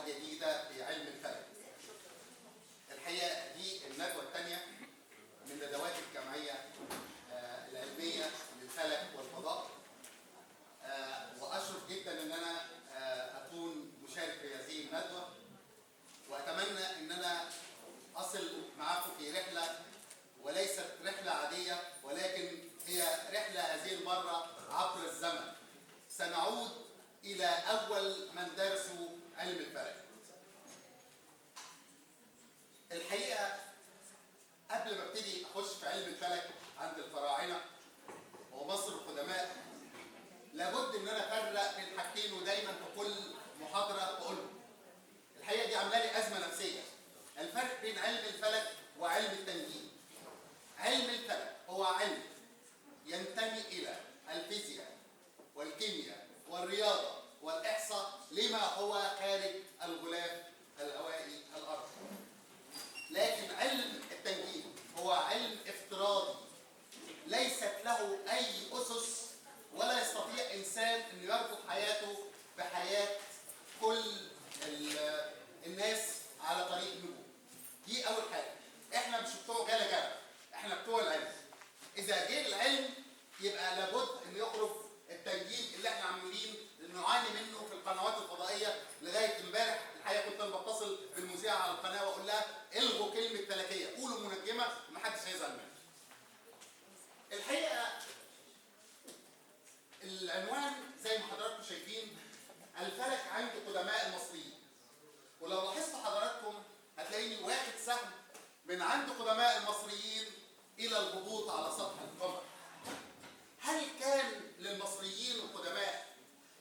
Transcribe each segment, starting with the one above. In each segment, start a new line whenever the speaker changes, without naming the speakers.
جديدة في علم الفلك. الحقيقة دي الندوة الثانية من ندوات الجمعية العلمية للفلك والفضاء، وأشرف جدا أن أنا أكون مشارك في هذه الندوة، وأتمنى أن أنا أصل معكم في رحلة وليست رحلة عادية، ولكن هي رحلة هذه المرة عبر الزمن. سنعود إلى أول من درسوا علم الفلك. الحقيقة قبل ما ابتدي أخش في علم الفلك عند الفراعنة ومصر القدماء، لابد إن أنا أفرق بين حاجتين، ودايما في كل محاضرة بقولهم. الحقيقة دي عاملة لي أزمة نفسية، الفرق بين علم الفلك وعلم التنجيم. علم الفلك هو علم ينتمي إلى الفيزياء والكيمياء والرياضة والإحصاء لما هو خارج الغلاف الهوائي الأرضي. لكن علم التنجيم هو علم افتراضي ليست له أي أسس، ولا يستطيع إنسان أن يربط حياته بحياة كل الناس على طريق النجوم. دي أول حاجة. إحنا مش بتوع جلا، إحنا بتوع العلم. إذا جه العلم يبقى لابد أن يخرج التنجيم اللي إحنا عاملين نعاني منه في القنوات الفضائية لغاية امبارح. الحقيقة كنت أنا بتصل بالمذيعة على القناة وأقول لها الغوا كلمة فلكية، قولوا منجمة ومحدش هيزعل منها. الحقيقة العنوان زي ما حضراتكم شايفين، الفلك عند قدماء المصريين. ولو لاحظتوا حضراتكم هتلاقيني واخد سهم من عند قدماء المصريين إلى الهبوط على سطح القمر. هل كان للمصريين القدماء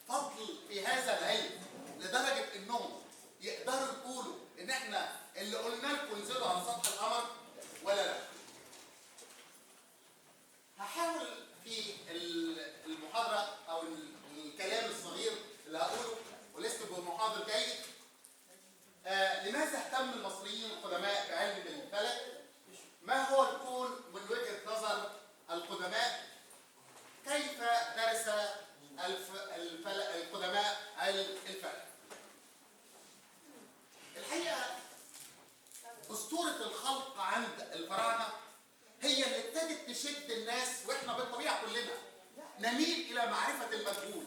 فضل في هذا العلم لدرجة إنهم يقدروا يقولوا إن إحنا اللي قلنا لكم انزلوا على سطح القمر ولا لا؟ هحاول في المحاضرة أو الكلام الصغير اللي هقوله، ولست بمحاضر جيد، لماذا اهتم المصريين القدماء بعلم الفلك؟ ما هو الكون من وجهة نظر القدماء؟ كيف درس القدماء علم الفلك؟ الحقيقة أسطورة الخلق عند الفراعنة هي اللي ابتدت تشد الناس، واحنا بالطبيعة كلنا نميل إلى معرفة المجهول.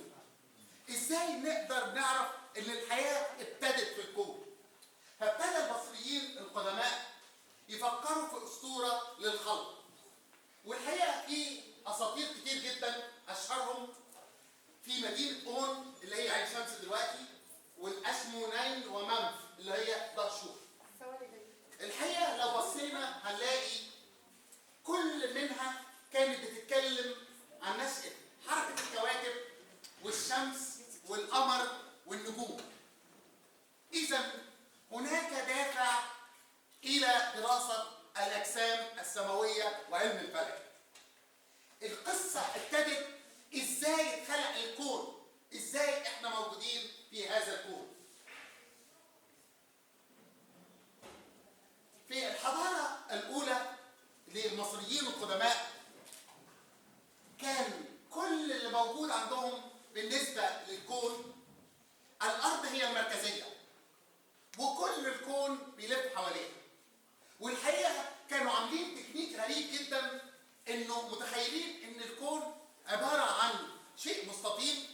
إزاي نقدر نعرف إن الحياة ابتدت في الكون؟ فابتدى المصريين القدماء يفكروا في أسطورة للخلق. والحقيقة في أساطير كتير جدا، أشهرهم في مدينة أون اللي هي عين شمس دلوقتي، والأشمونين ومنف اللي هي دهشور. الحقيقة لو بصينا هنلاقي كل منها كانت بتتكلم عن نشأة حركة الكواكب والشمس والقمر والنجوم. إذا هناك دافع إلى دراسة الأجسام السماوية وعلم الفلك. القصة ابتدت إزاي اتخلق الكون، إزاي إحنا موجودين في هذا الكون. في الحضارة الأولى للمصريين القدماء كان كل اللي موجود عندهم بالنسبة للكون الأرض هي المركزية، وكل الكون بيلف حواليها. والحقيقة كانوا عاملين تكنيك غريب جدا، إنه متخيلين إن الكون عبارة عن شيء مستطيل،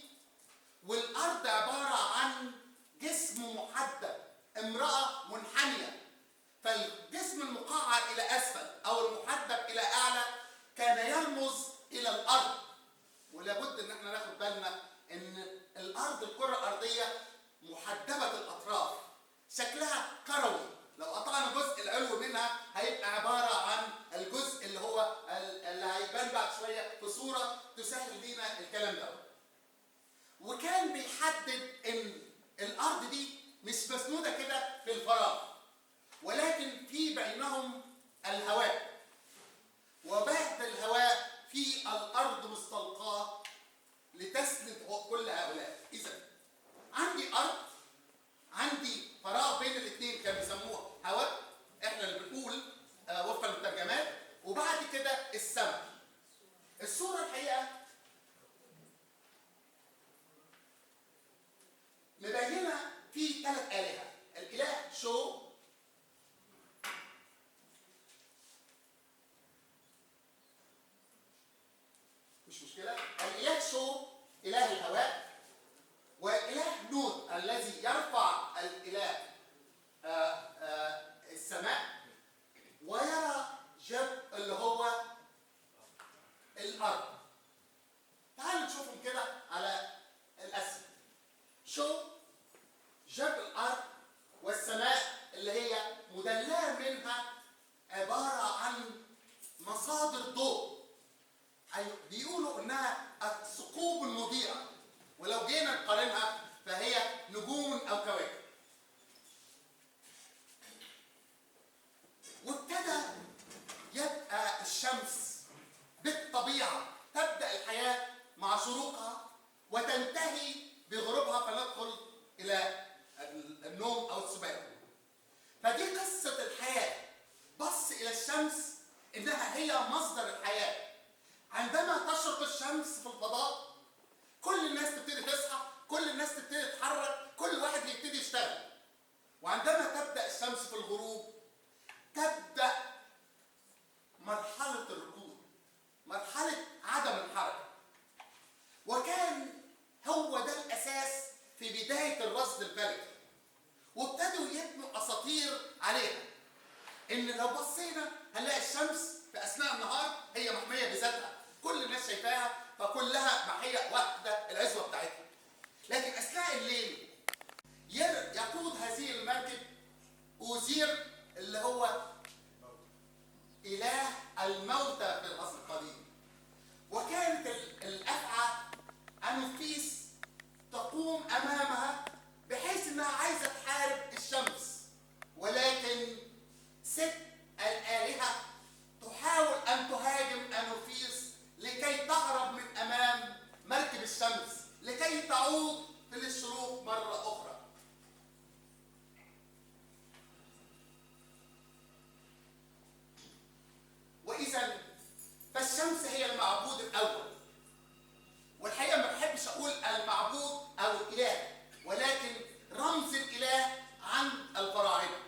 والأرض عبارة عن جسم محدد، امرأة منحنية. فالجسم المقعر إلى أسفل أو المحدب إلى أعلى كان يرمز إلى الأرض. ولابد إن احنا ناخد بالنا إن الأرض، الكرة الأرضية محدبة الأطراف، شكلها كروي. لو قطعنا الجزء العلوي منها هيبقى عبارة عن الجزء اللي هو اللي هيبان بعد شوية في صورة تسهل لينا الكلام ده. وكان بيحدد إن الأرض دي مش مسنودة كده في الفراغ، ولكن في بينهم الهواء، وبعد الهواء في الأرض مستلقاة لتسند كل هؤلاء. إذا عندي أرض، عندي فراغ بين الاثنين كانوا بيسموه هواء، احنا اللي بنقول وفقا للترجمات، وبعد كده السماء. الصورة الحقيقة مبينة في 3 آلهة. هي مصدر الحياة. عندما تشرق الشمس في الفضاء كل الناس تبتدي تصحى، كل الناس تبتدي تتحرك، كل واحد يبتدي يشتغل. وعندما تبدأ الشمس في الغروب تبدأ مرحلة الركود، مرحلة عدم الحركة. وكان هو ده الأساس في بداية الرصد الفلكي، وابتدوا يبنوا أساطير عليها. إن لو بصينا هنلاقي الشمس في أثناء النهار هي محمية بذاتها، كل الناس شايفاها، فكلها محمية واخدة العزوة بتاعتها. لكن أثناء الليل يقود هذه المركب أوزير اللي هو إله الموتى في العصر القديم. وكانت الأفعى أنوفيس تقوم أمامها بحيث أنها عايزة تحارب الشمس، ولكن ست الآلهة تحاول أن تهاجم أنوفيس لكي تهرب من أمام مركب الشمس، لكي تعود في الشروق مرة أخرى. وإذا فالشمس هي المعبود الأول. والحقيقة ما بحبش أقول المعبود أو الإله، ولكن رمز الإله عند الفراعنة.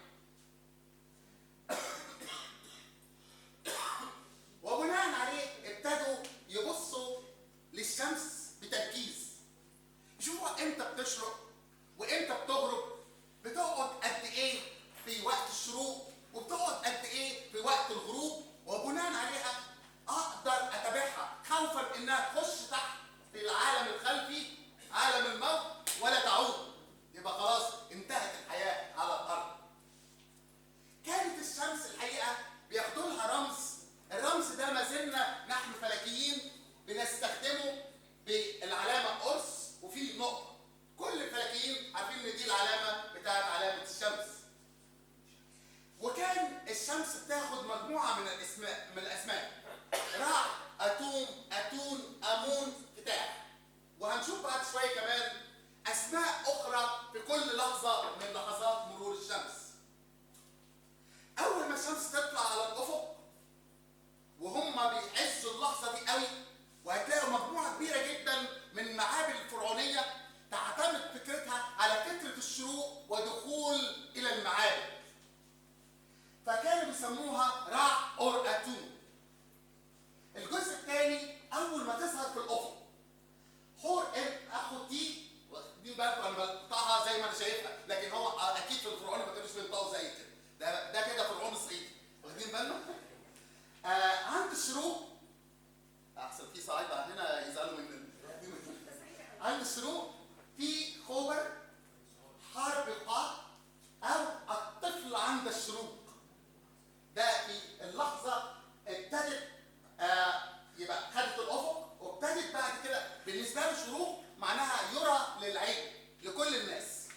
وبناء عليه ابتدوا يبصوا للشمس بتركيز، يشوفوا امتى بتشرق وامتى بتغرب، بتقعد قد ايه في وقت الشروق وبتقعد قد ايه في وقت الغروب، وبناء عليها اقدر اتابعها خوفا انها تخش تحت في العالم الخلفي عالم الموت ولا تعود، يبقى خلاص انتهت الحياه على الارض. كانت الشمس الحقيقه بياخدوا لها رمز، الرمز ده ما زلنا نحن فلكيين بنستخدمه بالعلامه قرص وفي نقطه. كل الفلكيين عارفين ان دي العلامه بتاعت علامه الشمس. وكان الشمس بتاخد مجموعه من الاسماء: رع، اتوم، اتون، امون، فتاح. وهنشوف بعد شويه كمان اسماء اخرى في كل لحظه من لحظات مرور الشمس. اول ما الشمس تطلع على الافق وهم بيعزوا اللحظه دي قوي، وهتلاقوا مجموعه كبيره جدا من المعابد الفرعونيه تعتمد فكرتها على فكره الشروق ودخول الى المعابد، فكانوا بيسموها رع اور اتون. الجزء الثاني اول ما تظهر في الافق حور اخو تي، واخدين بالكم انا بقطعها زي ما انا شايفها، لكن هو اكيد في الفرعوني ما كانوش بينطقوا زي كده، ده كده فرعون صعيدي، واخدين بالنا؟ عند الشروق احسن في صعيدة هنا يزعلوا مننا. عند الشروق في خوبر، حربقة، او الطفل عند الشروق. ده في اللحظة ابتدت يبقى خدت الافق، وابتدت بعد كده بالنسبة له الشروق معناها يرى للعين لكل الناس.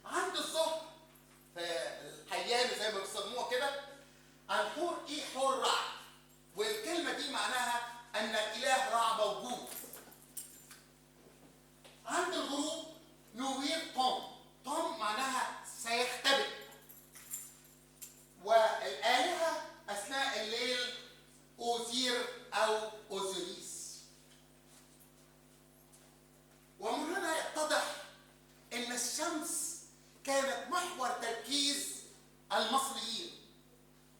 عند الظهر في الحيان زي ما بيسموها كده، الحور ايه حور رع، والكلمة دي معناها ان الاله رع موجود. عند الغروب نوير طوم، طوم معناها سيختبئ. والآلهة أثناء الليل أوزير أو أوزوريس. ومن هنا يتضح أن الشمس كانت محور تركيز المصريين،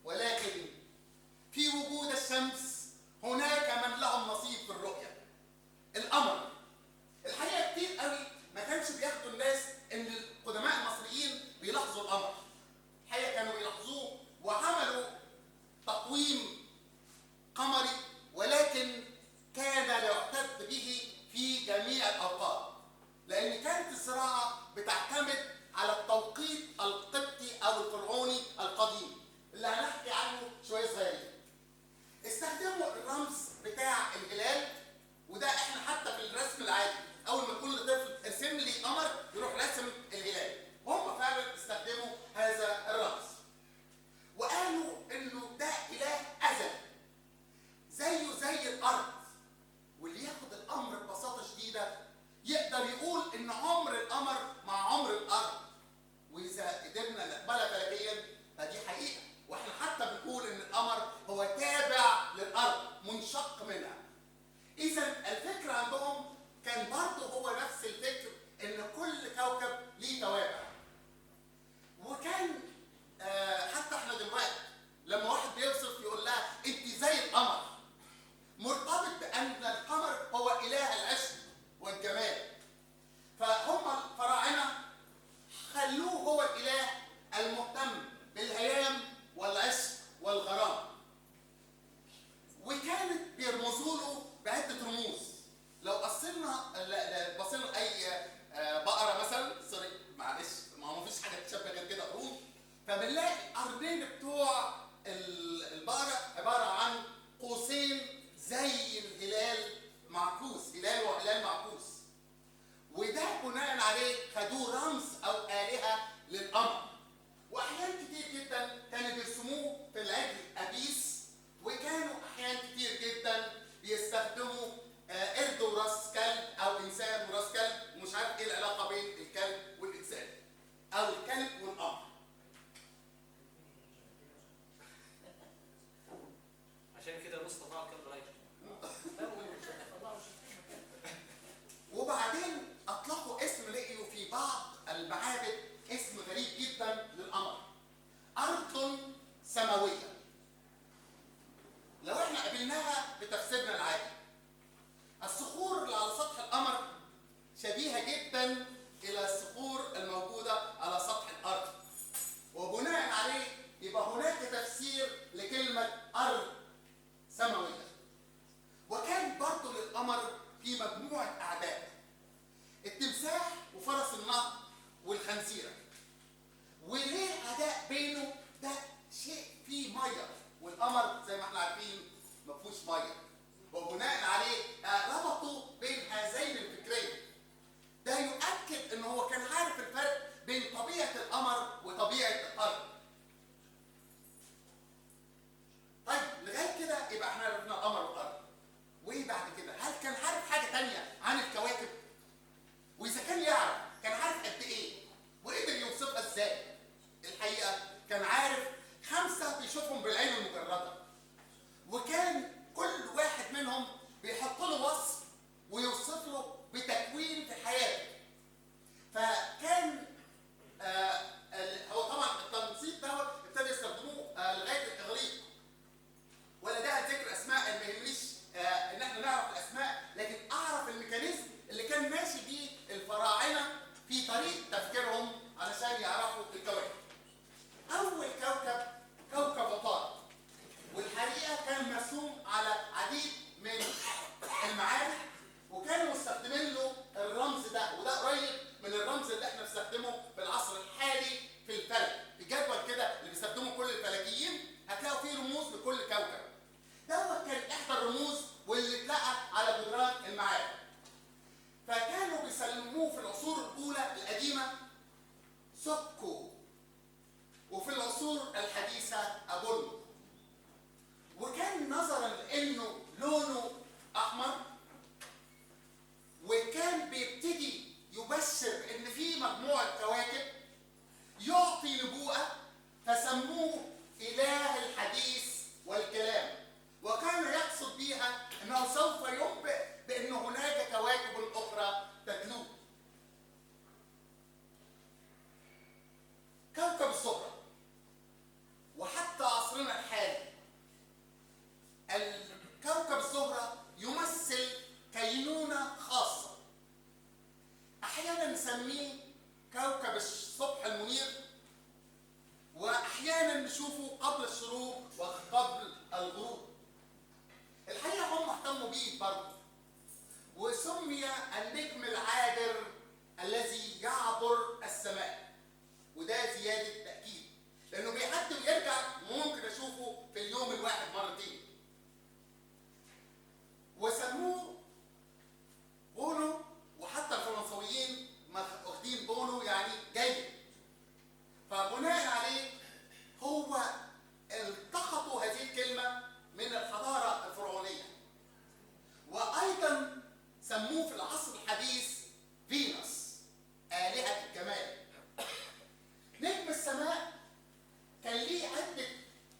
ولكن في وجود الشمس هناك من لهم نصيب في الرؤية. القمر الحقيقة كتير قوي ما كانش بياخدوا الناس ان القدماء المصريين بيلاحظوا القمر، الحقيقة كانوا بيلاحظوه وعملوا تقويم قمري، ولكن كان لا يعتد به في جميع الأوقات، لأن كانت الزراعة بتعتمد على التوقيت القبطي أو الفرعوني القديم اللي هنحكي عنه شوية صغيرين. استخدموا الرمز بتاع الهلال، وده احنا حتى في الرسم رمز او الهه للقمر. واحيان كتير جدا كانوا بيرسموه في العجل ابيس، وكانوا احيان كتير جدا بيستخدموا قرد وراس كلب او انسان وراس كلب، ومش عارف ايه العلاقه بين الكلب والانسان او الكلب والقمر.
عشان كده نص طلعوا الكلب رايح.
وبعدين اطلقوا اسم، لقيوا في بعض المعابد اسم غريب جدا للقمر، ارض سماويه. لو احنا قابلناها بتفسيرنا العادي، الصخور اللي على سطح القمر شبيهه جدا الى الصخور الموجوده على سطح الارض، وبناء عليه يبقى هناك تفسير لكلمه ارض سماويه. وكان برضه للقمر في مجموعه اعداء، التمساح وفرس النهر والخنزيره. وليه عداء بينه؟ ده شيء فيه ميه، والقمر زي ما احنا عارفين ما فيهوش ميه، وبناء عليه ربطوا بين هذين الفكرين. ده يؤكد ان هو كان عارف الفرق بين طبيعه القمر وطبيعه الارض. طيب لغايه كده يبقى احنا عرفنا القمر والارض، وايه بعد كده؟ هل كان عارف حاجه ثانيه عن الكواكب؟ واذا كان يعرف كان عارف قد ايه؟ وقدر يوصفها ازاي؟ الحقيقه كان عارف 5 بيشوفهم بالعين المجرده، وكان كل واحد منهم بيحط له وصف ويوصف له بتكوين في حياته. فكان هو طبعا التنصيب دوت ابتدى يستخدموه لغايه الاغريق، ولا ده ذكر اسماء ما يهمنيش ان احنا نعرف الاسماء، لكن اعرف الميكانيزم اللي كان ماشي بيه الفراعنه في طريق تفكيرهم علشان يعرفوا الكواكب. اول كوكب كوكب عطارد، والحقيقه كان مرسوم على عديد من المعابد، وكانوا مستخدمين له الرمز ده، وده قريب من الرمز اللي احنا بنستخدمه في العصر الحالي في الفلك. الجدول كده اللي بيستخدمه كل الفلكيين هتلاقوا فيه رموز لكل كوكب. دوت كان احدى الرموز واللي اتلقى على جدران المعابد. فكانوا بيسموه في العصور الاولى القديمه سوكو، وفي العصور الحديثه ابولو. وكان نظرا لانه لونه احمر، وكان بيبتدي يبشر ان في مجموعه كواكب يعطي نبوءه، فسموه اله الحديث والكلام. وكان يقصد بيها انه سوف ينبئ بان هناك كواكب اخرى تتلو. كوكب الزهره، وحتى عصرنا الحالي الكوكب الزهره يمثل كينونه خاصه. احيانا نسميه كوكب الصبح المنير، واحيانا نشوفه قبل الشروق وقبل الغروب. الحقيقه هم اهتموا بيه برضه، وسمي النجم العابر الذي يعبر السماء، وده زياده تاكيد لانه بيعدي ويرجع، وممكن اشوفه في اليوم الواحد مرتين. وسموه بونو، وحتى الفرنسويين واخدين بونو يعني جيد. فبناء عليه هو التقطوا هذه الكلمه من الحضاره الفرعونيه، وايضا سموه في العصر الحديث فينوس، آلهة الجمال. نجم السماء كان ليه عدة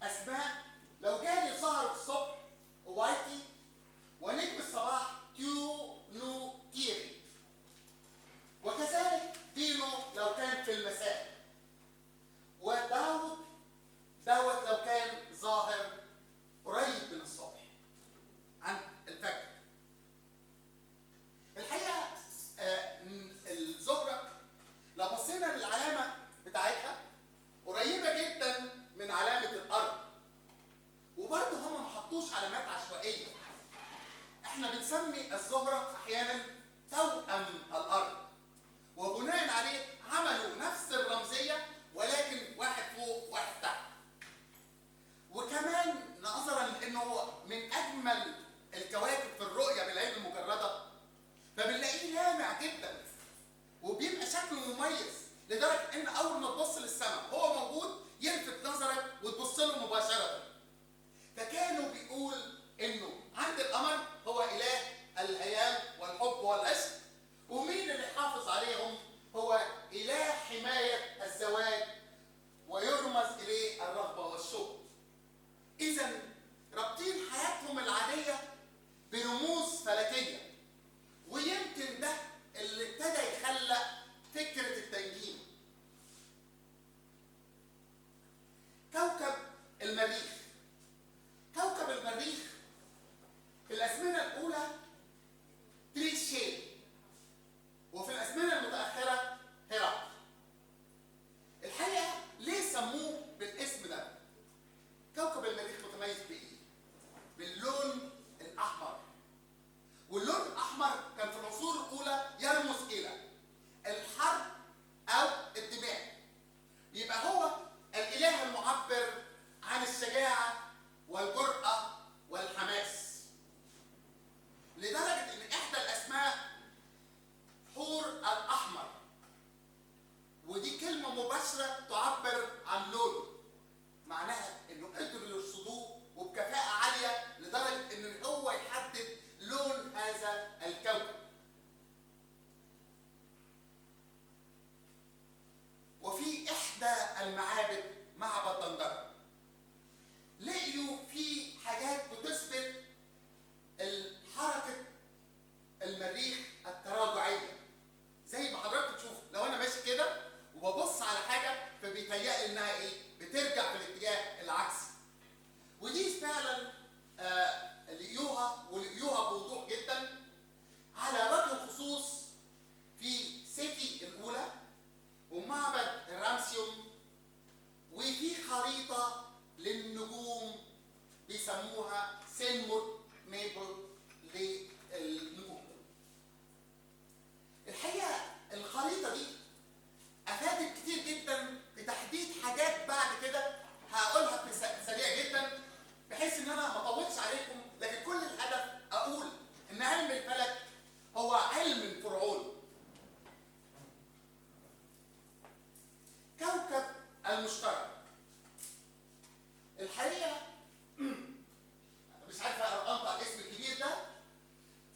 أسماء، لو جالي ظهر الصبح وايتي، ونجم الصباح تيري، وكذلك دينو لو كان في المساء، وداود لو كان ظاهر قريب من الصبح عن الفجر. الحقيقه الزهره لو بصينا للعلامه بتاعتها قريبه جدا من علامه الارض، وبرضه هم ما حطوش علامات عشوائيه. احنا بنسمي الزهره احيانا توأم الارض، وبناء عليه عملوا نفس الرمزيه ولكن واحد فوق واحد تحت. وكمان نظرا لانه من اجمل الكواكب في الرؤيه بالعين المجرده، فبنلاقيه لامع جدا وبيبقى شكله مميز، لدرجه ان اول ما تبص للسماء هو موجود يلفت نظرك وتبص له مباشره. فكانوا بيقول انه عند القمر هو اله الايام والحب والعشق، ومين اللي حافظ عليهم؟ هو اله حمايه الزواج، ويرمز اليه الرغبه والشوق. اذا رابطين حياتهم العاديه برموز فلكيه، ويمكن ده اللي ابتدى يخلق فكره التنجيم. كوكب المريخ. كوكب المريخ في الازمنه الاولى تريشين، وفي الازمنه المتاخره هرقل. الحقيقه ليه سموه بالاسم ده؟ كوكب المريخ متميز بايه؟ باللون الاحمر. واللون الاحمر كان في العصور الاولى يرمز الى الحرب او الدماء. يبقى هو الاله المعبر عن الشجاعه والجرأه والحماس، لدرجه ان احدى الاسماء حور الاحمر، ودي كلمه مباشره تعبر عن لونه، معناها انه قدروا يرصدوه وبكفاءه عاليه لدرجه ان هو يحدد لون هذا الكوكب. وفي احدى المعابد، معبد دندره، لقيوا في حاجات بتثبت حركه المريخ التراجعيه. زي ما حضرتك تشوف لو انا ماشي كده وببص على حاجه فبيتهيألي انها ايه؟ بترجع في الاتجاه العكسي. ودي فعلا لقيوها بوضوح جدا على وجه الخصوص في سيتي الاولى ومعبد الرامسيوم، وفي خريطه للنجوم بيسموها سينمور ميبل للنجوم. الحقيقه الخريطه دي افادت كتير جدا في تحديد حاجات بعد كده هقولها سريع جدا بحيث ان انا ما اطولش عليكم، لكن كل الهدف اقول ان علم الفلك هو علم فرعوني. كوكب المشتري. الحقيقه مش عارف انطق الاسم الكبير ده،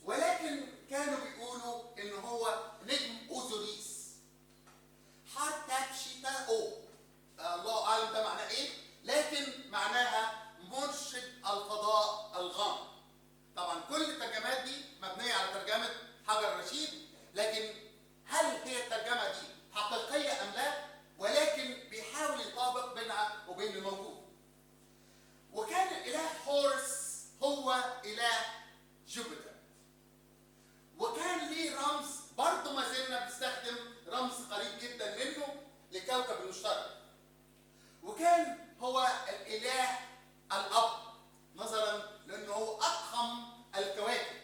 ولكن كانوا بيقولوا ان هو نجم اوزوريس. حتشبسوت، الله اعلم ده معناه ايه، لكن معناها مرشد الفضاء الغامض. طبعا كل الترجمات دي مبنيه على ترجمه حجر رشيد، لكن هل هي الترجمه دي حقيقيه ام لا؟ ولكن بيحاول يطابق بينها وبين الموجود. وكان الاله هورس هو اله جوبيتر، وكان ليه رمز برضه ما زلنا بنستخدم رمز قريب جدا منه لكوكب المشتري، وكان هو الاله الاب نظرا لانه هو اضخم الكواكب،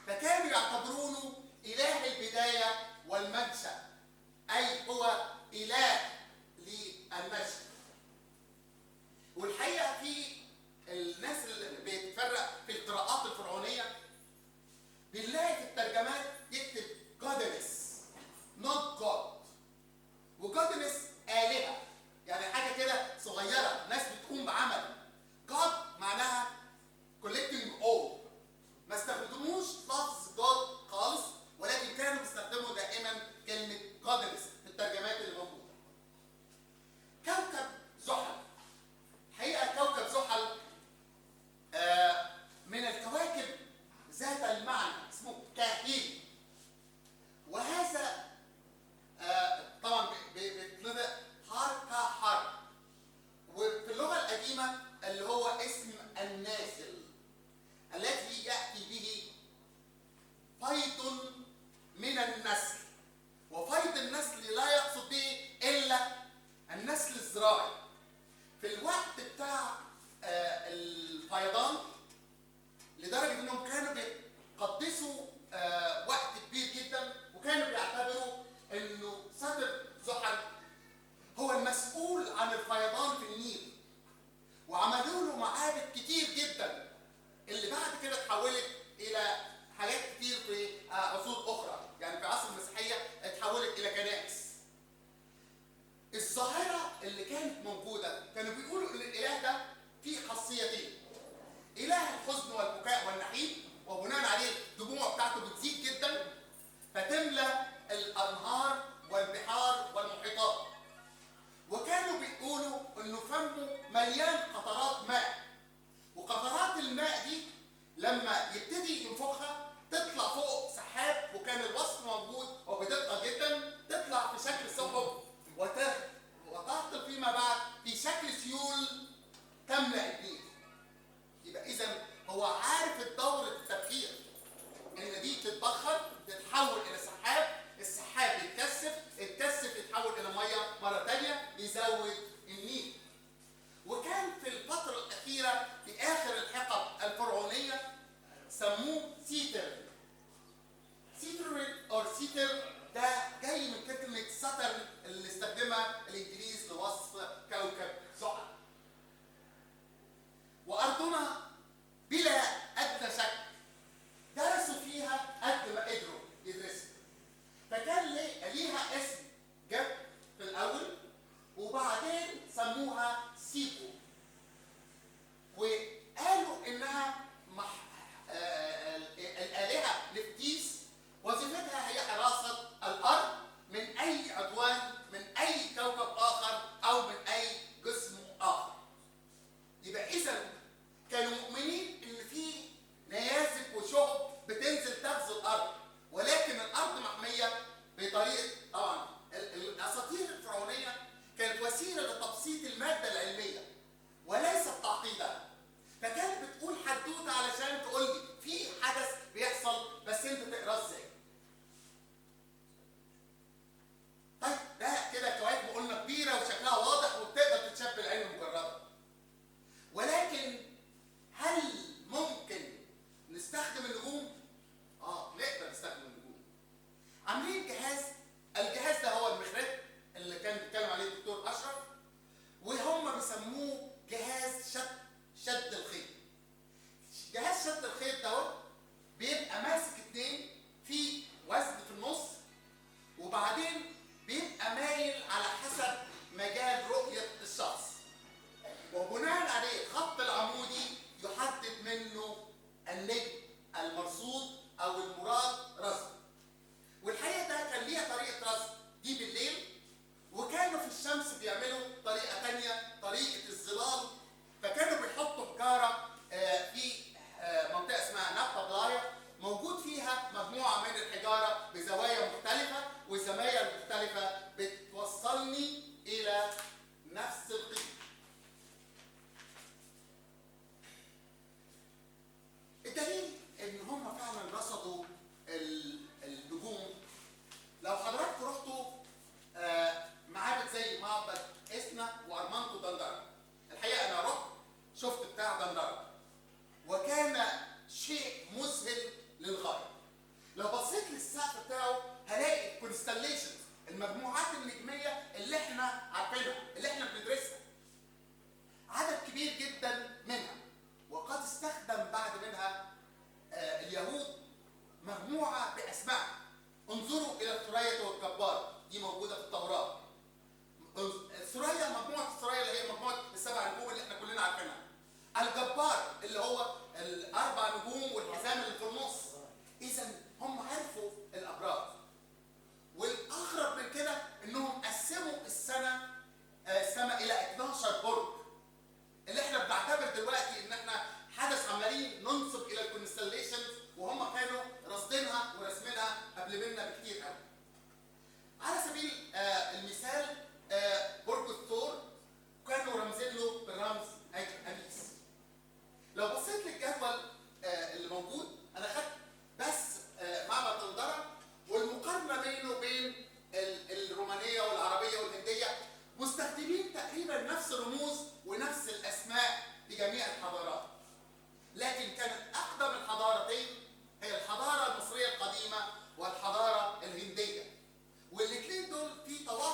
فكانوا يعتبرونه اله البدايه والمنشا، اي هو اله للنشأ. والحقيقه في الناس اللي بتفرق في القراءات الفرعونيه بنلاقي في الترجمات يكتب جودنس نوت جود، وجودنس آلهة، يعني حاجة كده صغيرة ناس بتقوم بعمل. جود يزود النيل. وكان في الفترة الأخيرة في آخر الحقب الفرعونية سموه سيتر. سيتر أو سيتر ده جاي من كلمة ساترن اللي استخدمها الإنجليز لوصف كوكب زحل. وأرضنا بلا أدنى شك درسوا فيها قد ما قدروا يدرسوا. فكان ليها اسم جاب في الأول وبعدين سموها سيبو، وقالوا إنها الآلهة نفتيس وظيفتها هي حراسة الأرض من أي عدوان من أي كوكب آخر أو من أي جسم آخر. يبقى إذا كانوا مؤمنين إن في نيازك وشهب بتنزل تغزو الأرض، ولكن الأرض محمية بطريقة طبعا الأساطير الفرعونية كانت وسيلة لتبسيط المادة العلمية وليست تعقيدها. فكانت بتقول حدوته علشان تقول لي في حدث بيحصل بس انت تقراه ازاي. طيب ده كده كواكب قلنا كبيره وشكلها واضح وبتقدر تتشاف بالعين مجرده. ولكن هل ممكن نستخدم النجوم؟ نقدر نستخدم النجوم. عاملين الجهاز ده هو المخرج اللي كان بيتكلم عليه الدكتور اشرف، وهم بيسموه جهاز شد الخيط. جهاز شد الخيط ده بيبقى ماسك اتنين في وزن في النص، وبعدين بيبقى مايل على حسب مجال رؤية الشخص، وبناء عليه الخط العمودي يحدد منه النجم المرصود او المراد رصده. والحقيقة ده كان ليها طريقة رصد دي بالليل، وكانوا في الشمس بيعملوا طريقة تانية طريقة الظلال. فكانوا بيحطوا حجارة في منطقة اسمها نابا بلايا موجود فيها مجموعة من الحجارة بزوايا مختلفة، والزوايا المختلفة بتوصلني إلى نفس القيمة. الدليل إن هم فعلا رصدوا النجوم. لو حضراتكم رحتوا معابد زي معبد إسنا وأرمانتو دندرة، الحقيقة أنا رحت شفت بتاع دندرة وكان شيء مذهل للغاية. لو بصيت للسقف بتاعه هلاقي الكونستليشنز، المجموعات النجمية اللي احنا عارفينها اللي احنا بندرسها، عدد كبير جدا منها. وقد استخدم بعد منها اليهود مجموعة بأسماء. انظروا إلى الثريا والجبار، دي موجودة في التوراة. الثريا مجموعة الثريا اللي هي مجموعة السبع نجوم اللي احنا كلنا عارفينها. الجبار اللي هو الأربع نجوم والحزام اللي في النص. إذا هم عرفوا الأبراج. والأغرب من كده إنهم قسموا السماء إلى 12 برج، اللي احنا بنعتبر دلوقتي إن احنا حدث عمالين ننسب إلى الكونستليشنز، وهم كانوا راصدينها ورسمينها قبل منا بكتير قوي. على سبيل المثال برج الثور كانوا رمزين له بالرمز أبيس. لو بصيت للجدول اللي موجود، انا خدت بس معبد دندرة والمقارنه بينه وبين الرومانيه والعربيه والهنديه، مستخدمين تقريبا نفس الرموز ونفس الاسماء لجميع الحضارات. لكن كانت اقدم الحضارتين هي الحضاره المصريه القديمه والحضاره الهنديه، والاثنين دول في تواصل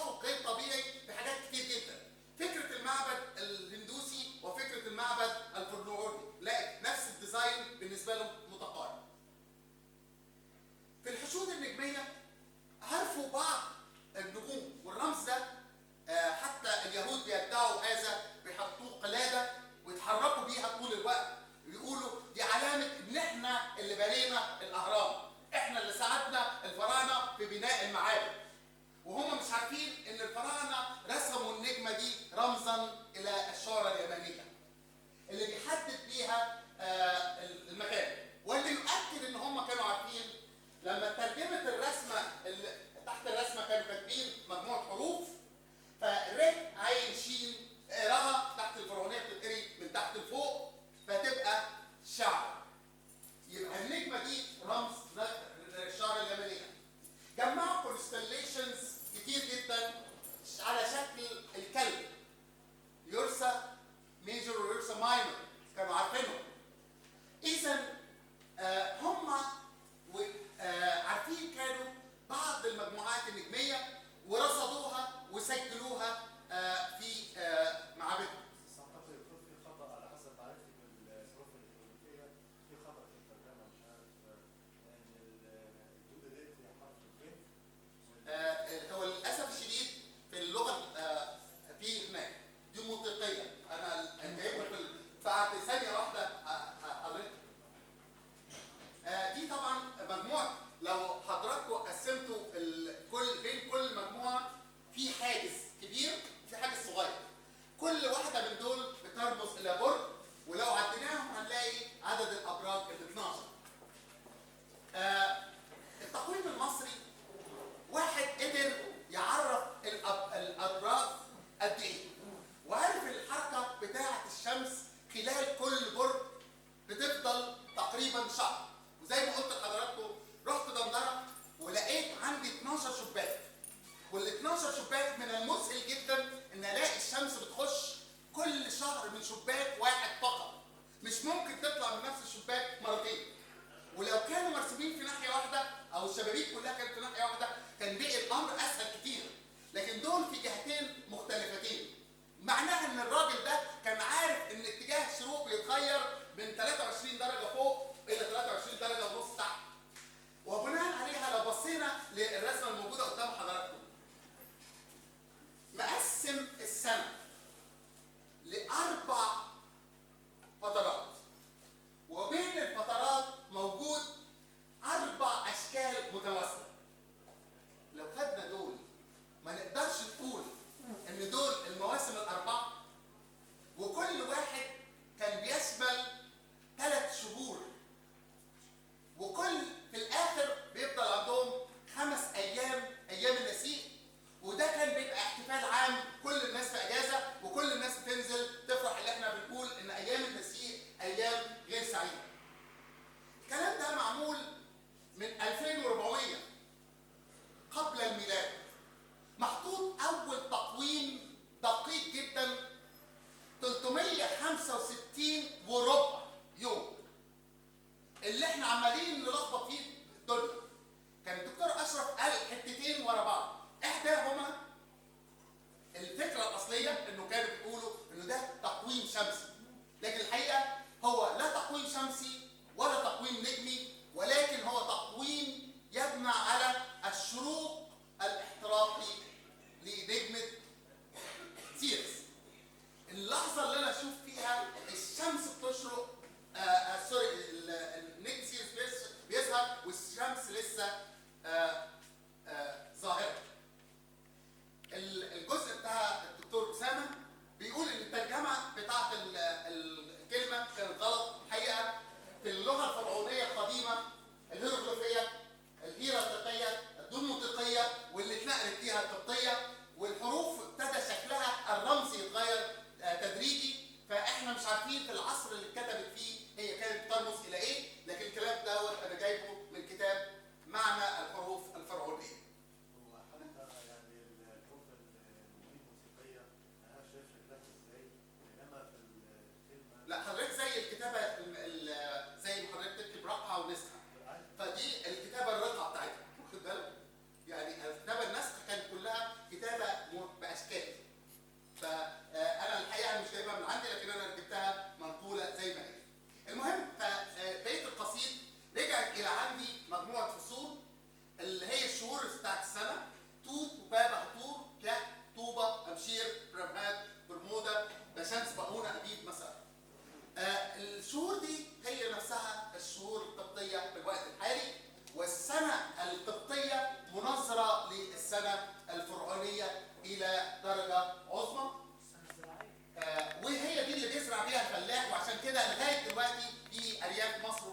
قد ايه، وعارف الحركه بتاعه الشمس خلال كل برج بتفضل تقريبا شهر. وزي ما قلت لحضراتكم رحت دندره ولقيت عندي 12 شباك، وال 12 شباك من المسهل جدا ان الاقي الشمس بتخش كل شهر من شباك واحد فقط، مش ممكن تطلع من نفس الشباك مرتين. ولو كانوا مرسومين في ناحيه واحده او الشبابيك كلها كانت في ناحيه واحده كان بقي الامر اسهل كتير، لكن دول في جهتين مختلفتين. معناها ان الراجل ده كان عارف ان اتجاه الشروق بيتغير من 23 درجه فوق الى 23 درجه ونص تحت. وبناء عليها لو بصينا للرسمه الموجوده قدام حضراتكم، مقسم السنه لاربع فترات، وبين الفترات موجود 4 اشكال متواصله. لو خدنا دول ما نقدرش نقول ان دول المواسم الاربعه، وكل واحد كان بيشمل 3 شهور، وكل في الاخر بيفضل عندهم 5 ايام، ايام النسيء. وده كان بيبقى احتفال عام، كل الناس في اجازه وكل الناس بتنزل تفرح، اللي احنا بنقول ان ايام النسيء ايام غير سعيده. الكلام ده معمول من 2400 قبل الميلاد. محطوط اول تقويم دقيق جدا 365 وربع يوم، اللي احنا عمالين نلخبط فيه الدنيا. كان الدكتور اشرف قال حتتين ورا بعض، احداهما الفكره الاصليه انه كانوا بيقولوا انه ده تقويم شمسي، لكن الحقيقه هو لا تقويم شمسي ولا تقويم نجمي، ولكن هو تقويم يبنى على الشروق الاحتراقي لنجمه سيريس. اللحظه اللي انا اشوف فيها الشمس بتشرق، النجم سيريس بيظهر والشمس لسه ظاهره. الجزء بتاع الدكتور اسامه بيقول ان الترجمه بتاعت الكلمه كانت غلط. الحقيقه في اللغه الفرعونيه القديمه الهيروغليفيه، الهيراتيقيه، الدنموطيقيه، واللي اتنقلت فيها القبطيه، والحروف ابتدى شكلها الرمزي يتغير تدريجي، فاحنا مش عارفين في العصر اللي اتكتبت فيه هي كانت ترمز الى ايه، لكن الكلام دوت انا جايبه من كتاب معنى الحروف الفرعونيه.
هو حتى يعني الحروف الموسيقيه انا شايف شكلها ازاي، انما في الكلمه
لا حضرتك زي الكتابه زي ما حضرتك تكتب رقعه ونسخه، فدي الكتابه الرقعه بتاعتها، واخد بالك؟ يعني الكتابه النسخ كانت كلها كتابه باشكال. فانا الحقيقه مش جايبها من عندي، لكن انا جبتها منقوله زي ما هي. المهم فبقيه القصيد رجعت الى عندي مجموعه فصول اللي هي الشهور بتاعت السنه: توت، وبابا، هطور، كهف، طوبه، امشير، برمهات، برمودا، بشمس، باقونه، ابيب، مثلا. الشهور دي هي نفسها الشهور القبطيه في الوقت الحالي، والسنه القبطيه مناظره للسنه الفرعونيه الى درجه عظمى. وهي دي اللي بيزرع بيها الفلاح، وعشان كده لغايه دلوقتي في ارياف مصر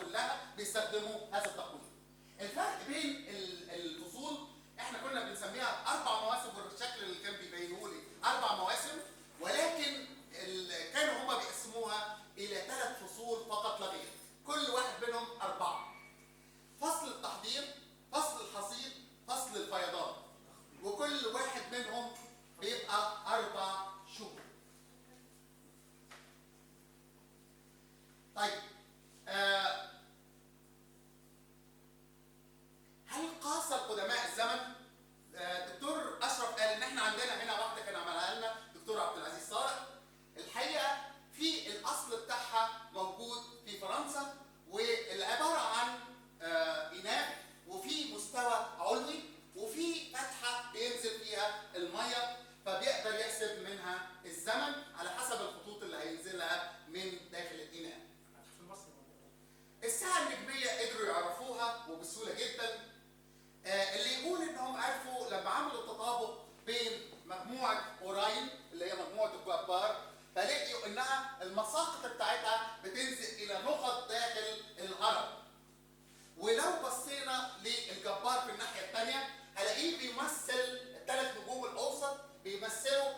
كلها بيستخدموا هذا التقويم. الفرق بين الفصول احنا كنا بنسميها 4 مواسم، بالشكل اللي كان بيبينوه لي 4 مواسم، ولكن كانوا هما بيقسموها الى 3 فصول فقط لا غير، كل واحد منهم 4: فصل التحضير، فصل الحصيد، فصل الفيضان، وكل واحد منهم بيبقى 4 شهور. طيب هل قاس القدماء الزمن؟ دكتور اشرف قال ان احنا عندنا هنا واحده كان عملها لنا دكتور عبد العزيز صالح. الحقيقه في الاصل بتاعها موجود في فرنسا، والعباره عن اناء وفي مستوى علوي وفي فتحه بينزل فيها الميه، فبيقدر يحسب منها الزمن على حسب الخطوط اللي هينزلها من داخل الاناء. الساعه النجميه قدروا يعرفوها وبسهوله جدا. اللي يقول انهم عرفوا لما عملوا التطابق بين مجموعه اوراين اللي هي مجموعه الجبار، فلقيوا انها المساقط بتاعتها بتنزل الى نقط داخل الهرم. ولو بصينا للجبار في الناحيه الثانيه هلاقيه بيمثل ال3 نجوم الاوسط، بيمثلوا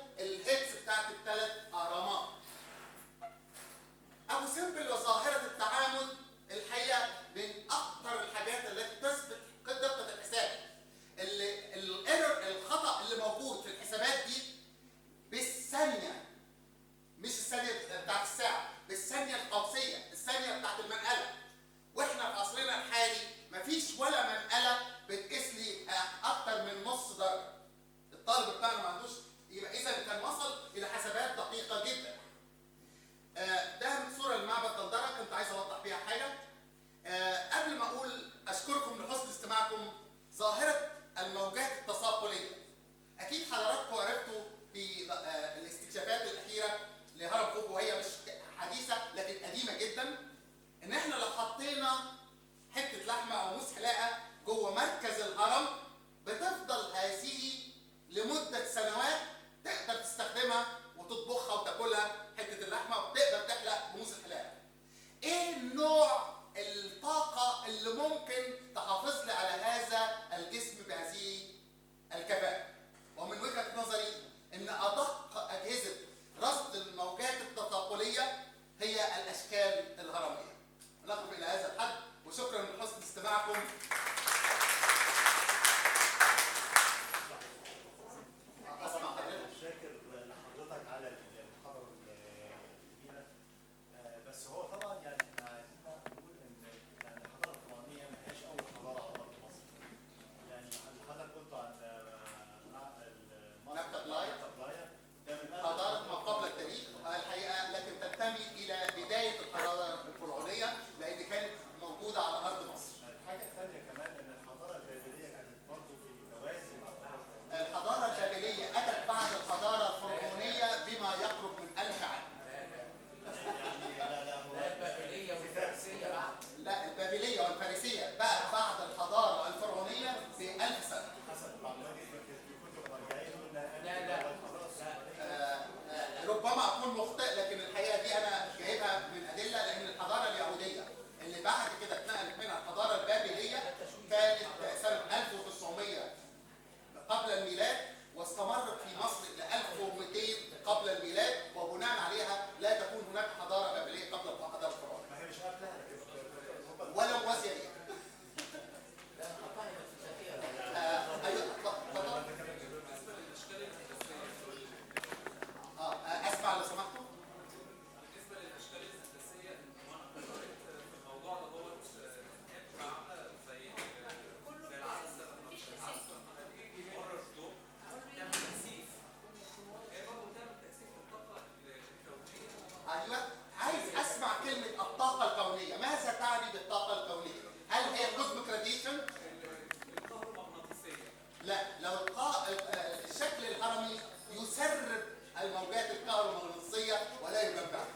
الموجات الكهرومغناطيسيه ولا يجمعها.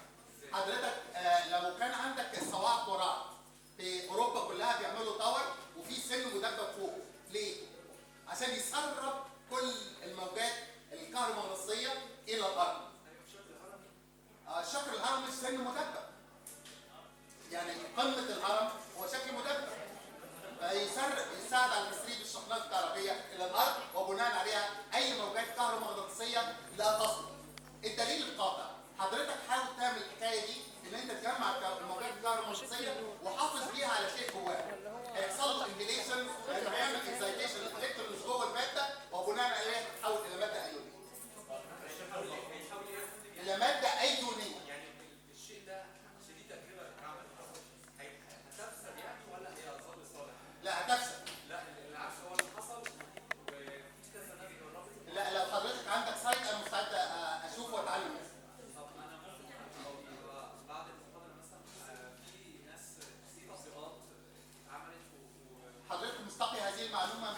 حضرتك لو كان عندك الصواعق ورعد في اوروبا كلها بيعملوا تاور وفي سن مدبب فوق، ليه؟ عشان يسرب كل الموجات الكهرومغناطيسيه الى الارض. شكل الهرم مش سن مدبب، يعني قمه الهرم هو شكل مدبب، فيساعد على تسريب الشحنات الكهربائيه الى الارض وبناء عليها اي موجات كهرومغناطيسيه لا تصل. الدليل القاطع، حضرتك حاول تعمل الحكايه دي ان انت تجمع الموجات الكهرومغناطيسيه وحافظ بيها على شيء جواها. هيحصل له انفليشن لانه هيعمل اكسايتيشن للالكترونز جوه الماده وبناء عليها تتحول الى ماده ايونيه. الى ماده ايونيه.
يعني الشيء ده شديد تجربه اتعمل هتفسد يعني ولا هي ظل صالح؟
لا هتفسد.
لا العكس هو اللي حصل وفي كذا ناس جربت.
لا لو حضرتك عندك سايت انا مستعد اشوفه واتعلم منه.
طب انا ممكن بعد المحاضره مثلا في ناس في تطبيقات عملت
حضرتك مستقي هذه المعلومه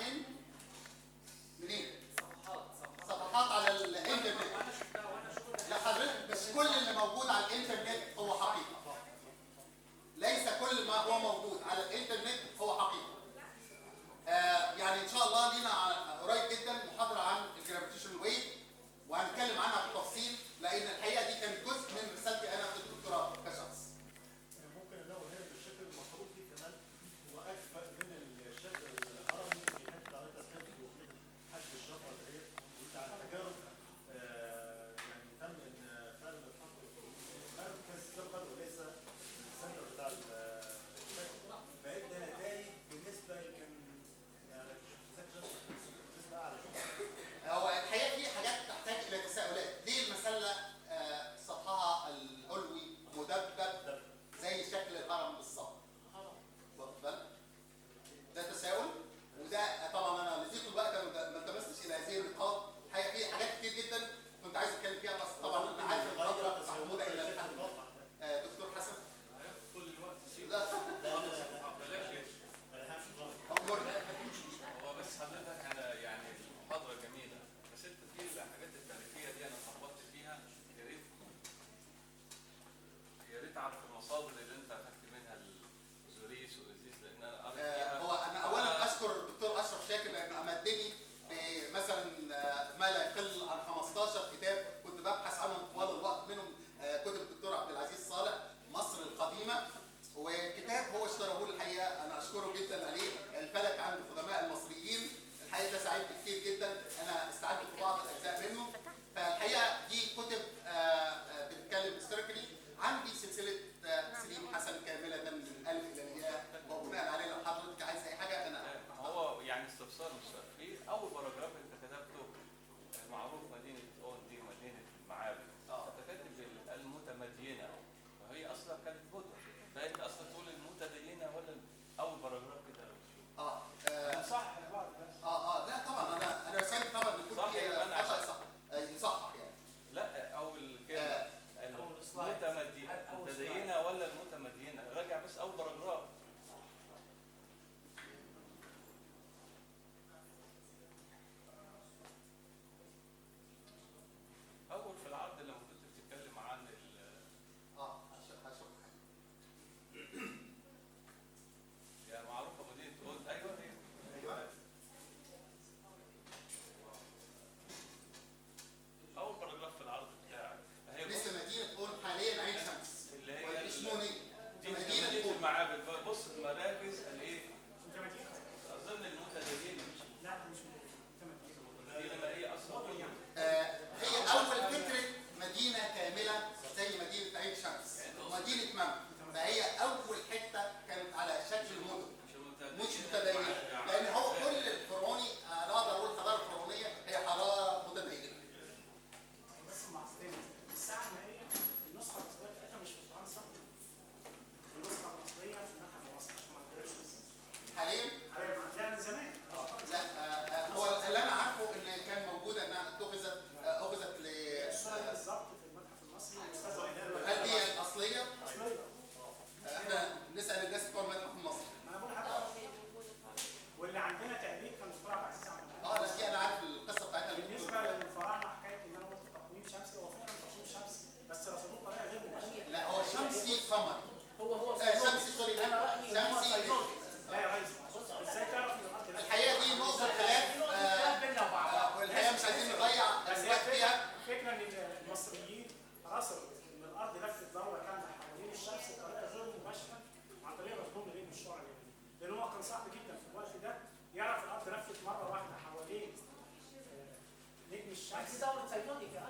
منين؟
صفحات
صفحات على الانترنت.
وانا شفتها وانا شفتها.
لا حضرتك مش كل اللي موجود على الانترنت هو حقيقه. ليس كل ما هو موجود على الانترنت هو حقيقه. يعني ان شاء الله لينا قريب جدا محاضره عن الجرافيتيشن ويف وهنتكلم عنها بالتفصيل لان الحقيقه دي كانت جزء من رسالتي انا في الدكتوراه كشخص.
ممكن انه هنا بالشكل المخروطي كمان هو اكفأ من الشكل الهرمي في حته حضرتك كانت وكده حجم الشفره اللي هي بتاع التجارب يعني تم ان فعلا الحفر مركز كبر وليس السنتر بتاع الشكل فادى نتائج بالنسبه يمكن يعني بالنسبه اعلى شويه.
هو الحقيقه في حاجات تحتاج الى تساؤلات. ليه المسله سطحها العلوي مدبب زي شكل الهرم بالظبط؟ واخد بالك؟ ده تساؤل وده طبعا انا لزيت الوقت ما التمستش الى هذه النقاط. الحقيقه في حاجات كتير جدا كنت عايز اتكلم فيها بس طبعا انا عارف الفتره محدوده الى الحد. دكتور حسن
طول الوقت شيء
لا أمورنا.
هو بس حضرتك انا يعني المحاضره جميله بس انت في الحاجات التاريخيه دي انا اتلخبطت فيها. يا ريت اعرف المصادر اللي انت اخذت منها الزوريس واوزيس لان انا قريت فيها.
هو انا اولا اشكر الدكتور اشرف شاكر لانه امدني بمثلا ما لا يقل عن 15 كتاب كنت ببحث عنهم طوال الوقت، منهم كتب الدكتور عبد العزيز صالح مصر القديمه، وكتاب هو اشتراه لي الحقيقه انا اشكره جدا عليه الفلك عن القدماء المصريين. الحقيقه ده ساعدني كتير جدا، انا استعدت في بعض الاجزاء منه. فالحقيقه دي كتب بتتكلم هيستوريكالي. عندي سلسله سليم حسن كامله من الالف الى الياء وبناء عليه لو حضرتك عايز اي حاجه انا
هو يعني استفسار مش سؤال. في اول باراجراف انت كتبته معروف مدينه اون دي مدينه المعابد. انت كاتب المتمدينه وهي اصلا كانت بوذا، فانت اصلا تقول المتدينه ولا اول باراجراف كده؟ صح بعض بس
لا طبعا انا رسالتي طبعا بتكون
صح، يبقى أنا
خطأ صح.
الفكره ان المصريين رصدوا ان الارض لفت دوره كامله حوالين الشمس بطريقه غير مباشره عن طريق رصدهم لنجم الشعاع الياباني، لان هو كان صعب جدا في الوقت ده يعرف الارض لفت مره واحده حوالين نجم الشمس.
دي دوره سيونيكا